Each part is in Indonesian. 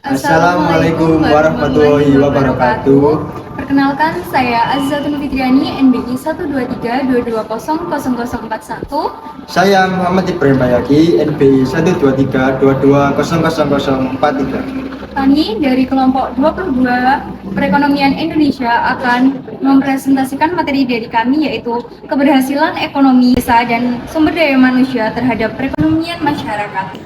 Assalamualaikum warahmatullahi wabarakatuh. Perkenalkan, saya Azizatun Fitriani, NBI 12322000041. Saya Muhammad Ibrahim Bayaki, NBI 12322000043. Kami dari kelompok 22 Perekonomian Indonesia akan mempresentasikan materi dari kami, yaitu keberhasilan ekonomi desa dan sumber daya manusia terhadap perekonomian masyarakat.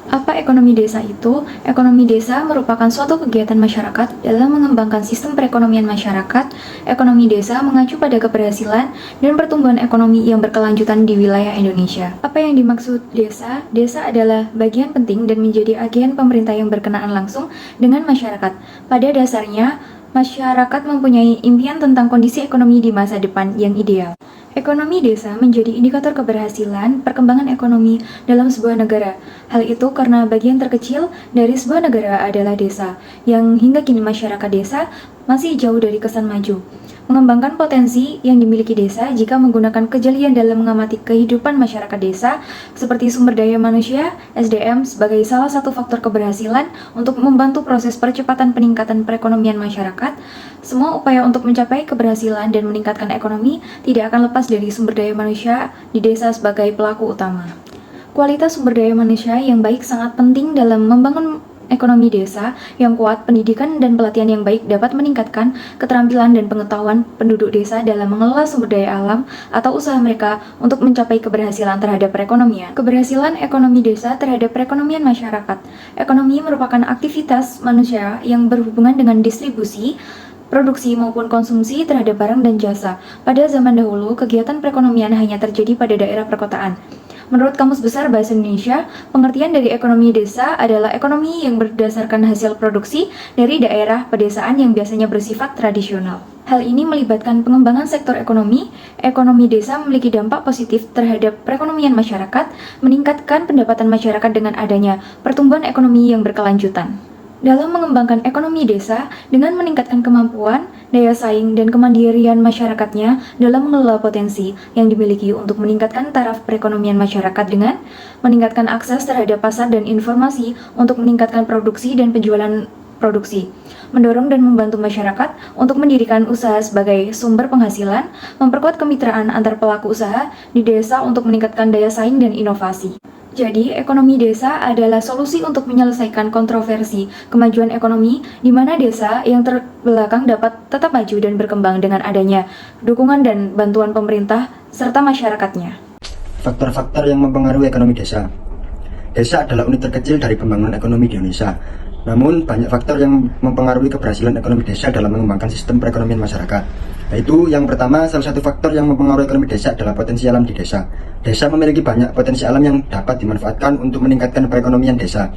Apa ekonomi desa itu? Ekonomi desa merupakan suatu kegiatan masyarakat dalam mengembangkan sistem perekonomian masyarakat. Ekonomi desa mengacu pada keberhasilan dan pertumbuhan ekonomi yang berkelanjutan di wilayah Indonesia. Apa yang dimaksud desa? Desa adalah bagian penting dan menjadi agen pemerintah yang berkenaan langsung dengan masyarakat. Pada dasarnya, masyarakat mempunyai impian tentang kondisi ekonomi di masa depan yang ideal. Ekonomi desa menjadi indikator keberhasilan perkembangan ekonomi dalam sebuah negara. Hal itu karena bagian terkecil dari sebuah negara adalah desa, yang hingga kini masyarakat desa masih jauh dari kesan maju. Mengembangkan potensi yang dimiliki desa jika menggunakan kejelian dalam mengamati kehidupan masyarakat desa, seperti sumber daya manusia, SDM, sebagai salah satu faktor keberhasilan untuk membantu proses percepatan peningkatan perekonomian masyarakat. Semua upaya untuk mencapai keberhasilan dan meningkatkan ekonomi tidak akan lepas dari sumber daya manusia di desa sebagai pelaku utama. Kualitas sumber daya manusia yang baik sangat penting dalam membangun ekonomi desa yang kuat. Pendidikan dan pelatihan yang baik dapat meningkatkan keterampilan dan pengetahuan penduduk desa dalam mengelola sumber daya alam atau usaha mereka untuk mencapai keberhasilan terhadap perekonomian. Keberhasilan ekonomi desa terhadap perekonomian masyarakat. Ekonomi merupakan aktivitas manusia yang berhubungan dengan distribusi, produksi maupun konsumsi terhadap barang dan jasa. Pada zaman dahulu, kegiatan perekonomian hanya terjadi pada daerah perkotaan. Menurut Kamus Besar Bahasa Indonesia, pengertian dari ekonomi desa adalah ekonomi yang berdasarkan hasil produksi dari daerah pedesaan yang biasanya bersifat tradisional. Hal ini melibatkan pengembangan sektor ekonomi. Ekonomi desa memiliki dampak positif terhadap perekonomian masyarakat, meningkatkan pendapatan masyarakat dengan adanya pertumbuhan ekonomi yang berkelanjutan. Dalam mengembangkan ekonomi desa dengan meningkatkan kemampuan, daya saing, dan kemandirian masyarakatnya dalam mengelola potensi yang dimiliki untuk meningkatkan taraf perekonomian masyarakat dengan meningkatkan akses terhadap pasar dan informasi untuk meningkatkan produksi dan penjualan produksi, mendorong dan membantu masyarakat untuk mendirikan usaha sebagai sumber penghasilan, memperkuat kemitraan antar pelaku usaha di desa untuk meningkatkan daya saing dan inovasi. Jadi, ekonomi desa adalah solusi untuk menyelesaikan kontroversi kemajuan ekonomi di mana desa yang terbelakang dapat tetap maju dan berkembang dengan adanya dukungan dan bantuan pemerintah serta masyarakatnya. Faktor-faktor yang mempengaruhi ekonomi desa. Desa adalah unit terkecil dari pembangunan ekonomi di Indonesia. Namun, banyak faktor yang mempengaruhi keberhasilan ekonomi desa dalam mengembangkan sistem perekonomian masyarakat. Yaitu yang pertama, salah satu faktor yang mempengaruhi ekonomi desa adalah potensi alam di desa. Desa memiliki banyak potensi alam yang dapat dimanfaatkan untuk meningkatkan perekonomian desa.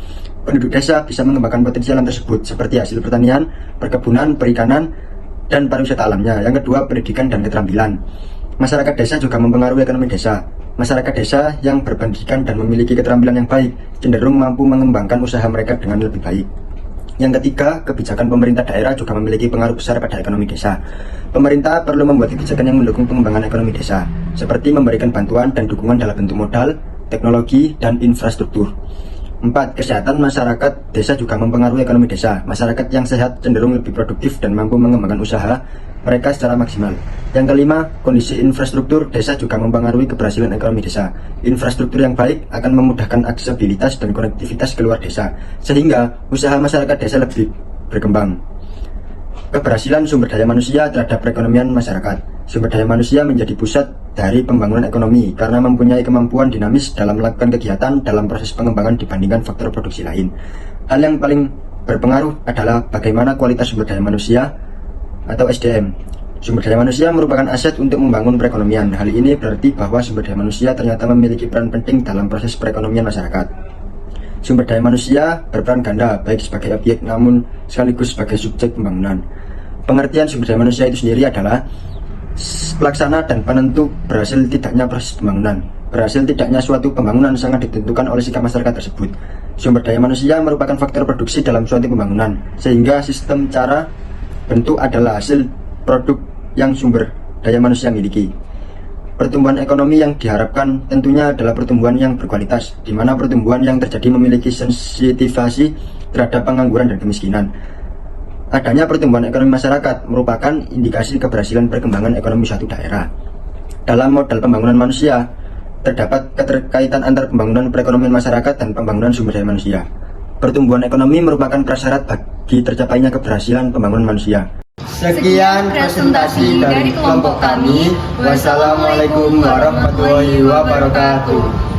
Penduduk desa bisa mengembangkan potensi alam tersebut seperti hasil pertanian, perkebunan, perikanan, dan pariwisata alamnya. Yang kedua, pendidikan dan keterampilan. Masyarakat desa juga mempengaruhi ekonomi desa. Masyarakat desa yang berpendidikan dan memiliki keterampilan yang baik cenderung mampu mengembangkan usaha mereka dengan lebih baik. Yang ketiga, kebijakan pemerintah daerah juga memiliki pengaruh besar pada ekonomi desa. Pemerintah perlu membuat kebijakan yang mendukung pengembangan ekonomi desa, seperti memberikan bantuan dan dukungan dalam bentuk modal, teknologi, dan infrastruktur. 4. Kesehatan masyarakat desa juga mempengaruhi ekonomi desa. Masyarakat yang sehat cenderung lebih produktif dan mampu mengembangkan usaha mereka secara maksimal. Yang kelima, kondisi infrastruktur desa juga mempengaruhi keberhasilan ekonomi desa. Infrastruktur yang baik akan memudahkan aksesibilitas dan konektivitas keluar desa, sehingga usaha masyarakat desa lebih berkembang. Keberhasilan sumber daya manusia terhadap perekonomian masyarakat. Sumber daya manusia menjadi pusat dari pembangunan ekonomi karena mempunyai kemampuan dinamis dalam melakukan kegiatan dalam proses pengembangan dibandingkan faktor produksi lain. Hal yang paling berpengaruh adalah bagaimana kualitas sumber daya manusia atau SDM. Sumber daya manusia merupakan aset untuk membangun perekonomian. Hal ini berarti bahwa sumber daya manusia ternyata memiliki peran penting dalam proses perekonomian masyarakat. Sumber daya manusia berperan ganda, baik sebagai objek namun sekaligus sebagai subjek pembangunan. Pengertian sumber daya manusia itu sendiri adalah pelaksana dan penentu berhasil tidaknya proses pembangunan. Berhasil tidaknya suatu pembangunan sangat ditentukan oleh sikap masyarakat tersebut. Sumber daya manusia merupakan faktor produksi dalam suatu pembangunan, sehingga sistem cara bentuk adalah hasil produk yang sumber daya manusia miliki. Pertumbuhan ekonomi yang diharapkan tentunya adalah pertumbuhan yang berkualitas, di mana pertumbuhan yang terjadi memiliki sensitivasi terhadap pengangguran dan kemiskinan. Adanya pertumbuhan ekonomi masyarakat merupakan indikasi keberhasilan perkembangan ekonomi suatu daerah. Dalam model pembangunan manusia, terdapat keterkaitan antar pembangunan perekonomian masyarakat dan pembangunan sumber daya manusia. Pertumbuhan ekonomi merupakan prasyarat bagi tercapainya keberhasilan pembangunan manusia. Sekian presentasi dari kelompok kami. Wassalamualaikum warahmatullahi wabarakatuh.